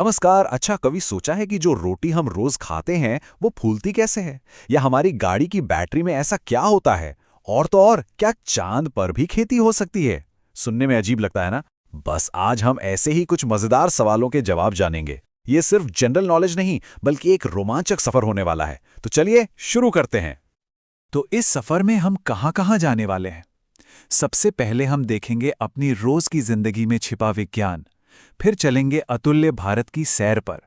नमस्कार। अच्छा, कभी सोचा है कि जो रोटी हम रोज खाते हैं वो फूलती कैसे है? या हमारी गाड़ी की बैटरी में ऐसा क्या होता है? और तो और, क्या चांद पर भी खेती हो सकती है? सुनने में अजीब लगता है ना? बस आज हम ऐसे ही कुछ मजेदार सवालों के जवाब जानेंगे। ये सिर्फ जनरल नॉलेज नहीं, बल्कि एक रोमांचक सफर होने वाला है। तो चलिए शुरू करते हैं। तो इस सफर में हम कहाँ-कहाँ जाने वाले हैं? सबसे पहले हम देखेंगे अपनी रोज की जिंदगी में छिपा विज्ञान। फिर चलेंगे अतुल्य भारत की सैर पर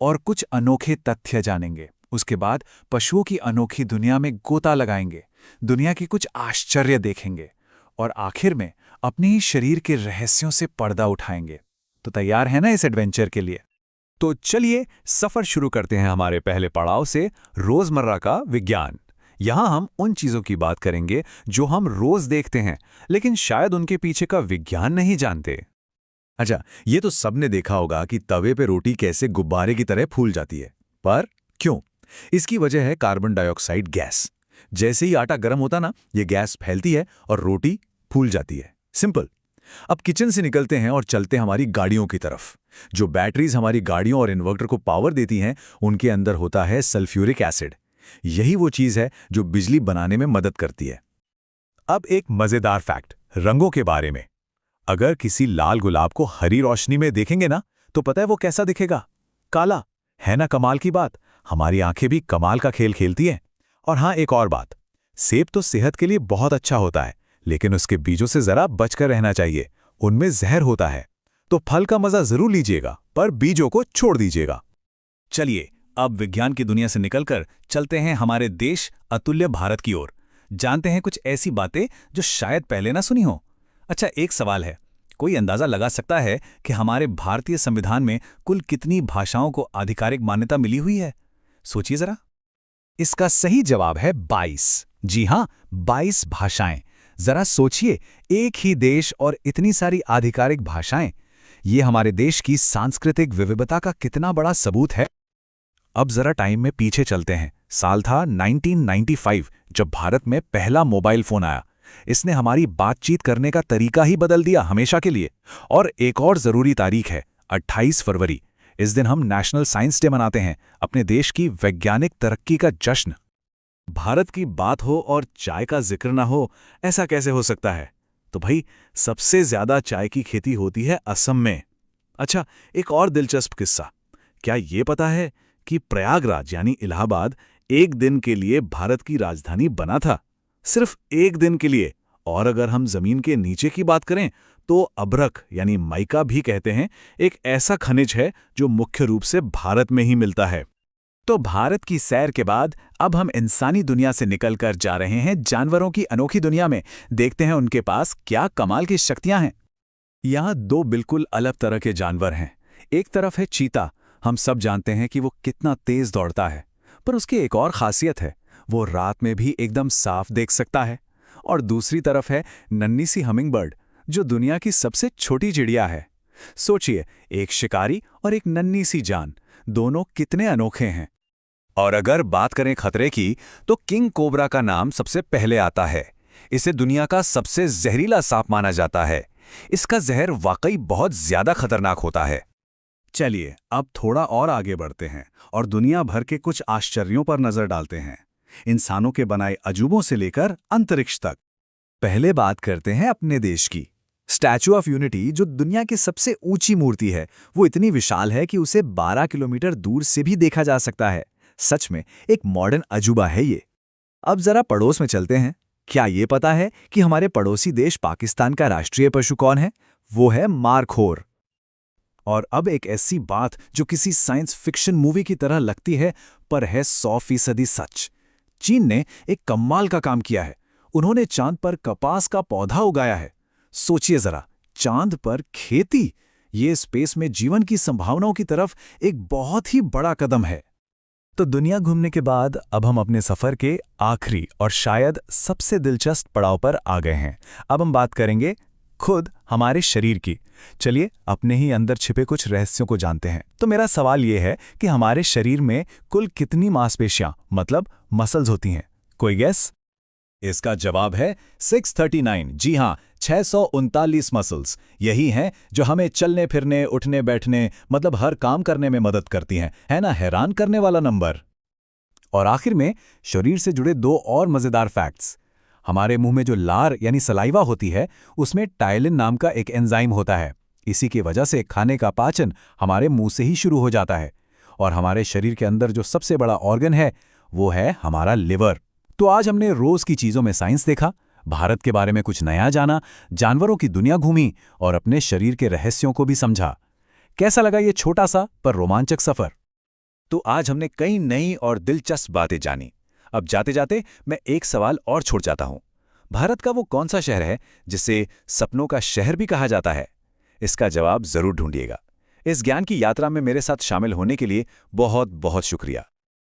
और कुछ अनोखे तथ्य जानेंगे। उसके बाद पशुओं की अनोखी दुनिया में गोता लगाएंगे, दुनिया के कुछ आश्चर्य देखेंगे और आखिर में अपने ही शरीर के रहस्यों से पर्दा उठाएंगे। तो तैयार है ना इस एडवेंचर के लिए? तो चलिए सफर शुरू करते हैं हमारे पहले पड़ाव से, रोजमर्रा का विज्ञान। यहाँ हम उन चीजों की बात करेंगे जो हम रोज देखते हैं, लेकिन शायद उनके पीछे का विज्ञान नहीं जानते। अच्छा, ये तो सबने देखा होगा कि तवे पे रोटी कैसे गुब्बारे की तरह फूल जाती है। पर क्यों? इसकी वजह है कार्बन डाइऑक्साइड गैस। जैसे ही आटा गर्म होता ना, ये गैस फैलती है और रोटी फूल जाती है। सिंपल। अब किचन से निकलते हैं और चलते हैं हमारी गाड़ियों की तरफ। जो बैटरीज हमारी गाड़ियों और इन्वर्टर को पावर देती हैं, उनके अंदर होता है सल्फ्यूरिक एसिड। यही वो चीज है जो बिजली बनाने में मदद करती है। अब एक मजेदार फैक्ट रंगों के बारे में। अगर किसी लाल गुलाब को हरी रोशनी में देखेंगे ना, तो पता है वो कैसा दिखेगा? काला। है ना कमाल की बात? हमारी आंखें भी कमाल का खेल खेलती हैं। और हाँ, एक और बात, सेब तो सेहत के लिए बहुत अच्छा होता है, लेकिन उसके बीजों से जरा बचकर रहना चाहिए। उनमें जहर होता है। तो फल का मजा जरूर लीजिएगा, पर बीजों को छोड़ दीजिएगा। चलिए, अब विज्ञान की दुनिया से निकलकर चलते हैं हमारे देश अतुल्य भारत की ओर। जानते हैं कुछ ऐसी बातें जो शायद पहले ना सुनी हो। अच्छा, एक सवाल है, कोई अंदाजा लगा सकता है कि हमारे भारतीय संविधान में कुल कितनी भाषाओं को आधिकारिक मान्यता मिली हुई है? सोचिए जरा। इसका सही जवाब है 22। जी हाँ, 22 भाषाएं। जरा सोचिए, एक ही देश और इतनी सारी आधिकारिक भाषाएं। ये हमारे देश की सांस्कृतिक विविधता का कितना बड़ा सबूत है। अब जरा टाइम में पीछे चलते हैं। साल था 1995, जब भारत में पहला मोबाइल फोन आया। इसने हमारी बातचीत करने का तरीका ही बदल दिया, हमेशा के लिए। और एक और जरूरी तारीख है 28 फरवरी। इस दिन हम नेशनल साइंस डे मनाते हैं, अपने देश की वैज्ञानिक तरक्की का जश्न। भारत की बात हो और चाय का जिक्र ना हो, ऐसा कैसे हो सकता है? तो भाई, सबसे ज्यादा चाय की खेती होती है असम में। अच्छा, एक और दिलचस्प किस्सा। क्या ये पता है कि प्रयागराज यानी इलाहाबाद एक दिन के लिए भारत की राजधानी बना था? सिर्फ एक दिन के लिए। और अगर हम जमीन के नीचे की बात करें, तो अभ्रक यानी माइका भी कहते हैं, एक ऐसा खनिज है जो मुख्य रूप से भारत में ही मिलता है। तो भारत की सैर के बाद अब हम इंसानी दुनिया से निकलकर जा रहे हैं जानवरों की अनोखी दुनिया में। देखते हैं उनके पास क्या कमाल की शक्तियां हैं। यहाँ दो बिल्कुल अलग तरह के जानवर हैं। एक तरफ है चीता। हम सब जानते हैं कि वो कितना तेज दौड़ता है, पर उसकी एक और खासियत है, वो रात में भी एकदम साफ देख सकता है। और दूसरी तरफ है नन्ही सी हमिंगबर्ड, जो दुनिया की सबसे छोटी चिड़िया है। सोचिए, एक शिकारी और एक नन्ही सी जान, दोनों कितने अनोखे हैं। और अगर बात करें खतरे की, तो किंग कोबरा का नाम सबसे पहले आता है। इसे दुनिया का सबसे जहरीला सांप माना जाता है। इसका जहर वाकई बहुत ज्यादा खतरनाक होता है। चलिए, अब थोड़ा और आगे बढ़ते हैं और दुनिया भर के कुछ आश्चर्यों पर नजर डालते हैं, इंसानों के बनाए अजूबों से लेकर अंतरिक्ष तक। पहले बात करते हैं अपने देश की। स्टैचू ऑफ यूनिटी, जो दुनिया की सबसे ऊंची मूर्ति है, वो इतनी विशाल है कि उसे 12 किलोमीटर दूर से भी देखा जा सकता है। सच में एक मॉडर्न अजूबा है ये। अब जरा पड़ोस में चलते हैं। क्या ये पता है कि हमारे पड़ोसी देश पाकिस्तान का राष्ट्रीय पशु कौन है? वो है मारखोर। और अब एक ऐसी बात जो किसी साइंस फिक्शन मूवी की तरह लगती है, पर है 100% सच। चीन ने एक कमाल का काम किया है। उन्होंने चांद पर कपास का पौधा उगाया है। सोचिए जरा, चांद पर खेती! ये स्पेस में जीवन की संभावनाओं की तरफ एक बहुत ही बड़ा कदम है। तो दुनिया घूमने के बाद अब हम अपने सफर के आखिरी और शायद सबसे दिलचस्प पड़ाव पर आ गए हैं। अब हम बात करेंगे खुद हमारे शरीर की। चलिए अपने ही अंदर छिपे कुछ रहस्यों को जानते हैं। तो मेरा सवाल यह है कि हमारे शरीर में कुल कितनी मांसपेशियां, मतलब मसल्स होती हैं? कोई गेस? इसका जवाब है 639। जी हाँ, 639 मसल्स यही हैं जो हमें चलने फिरने, उठने बैठने, मतलब हर काम करने में मदद करती हैं। है ना हैरान करने वाला नंबर? और आखिर में शरीर से जुड़े दो और मजेदार फैक्ट्स। हमारे मुंह में जो लार यानी सलाइवा होती है, उसमें टाइलिन नाम का एक एंजाइम होता है। इसी की वजह से खाने का पाचन हमारे मुंह से ही शुरू हो जाता है। और हमारे शरीर के अंदर जो सबसे बड़ा ऑर्गन है, वो है हमारा लिवर। तो आज हमने रोज की चीजों में साइंस देखा, भारत के बारे में कुछ नया जाना, जानवरों की दुनिया घूमी और अपने शरीर के रहस्यों को भी समझा। कैसा लगा ये छोटा सा पर रोमांचक सफर? तो आज हमने कई नई और दिलचस्प बातें जानी। अब जाते जाते मैं एक सवाल और छोड़ जाता हूं। भारत का वो कौन सा शहर है जिसे सपनों का शहर भी कहा जाता है? इसका जवाब जरूर ढूंढिएगा। इस ज्ञान की यात्रा में मेरे साथ शामिल होने के लिए बहुत बहुत शुक्रिया।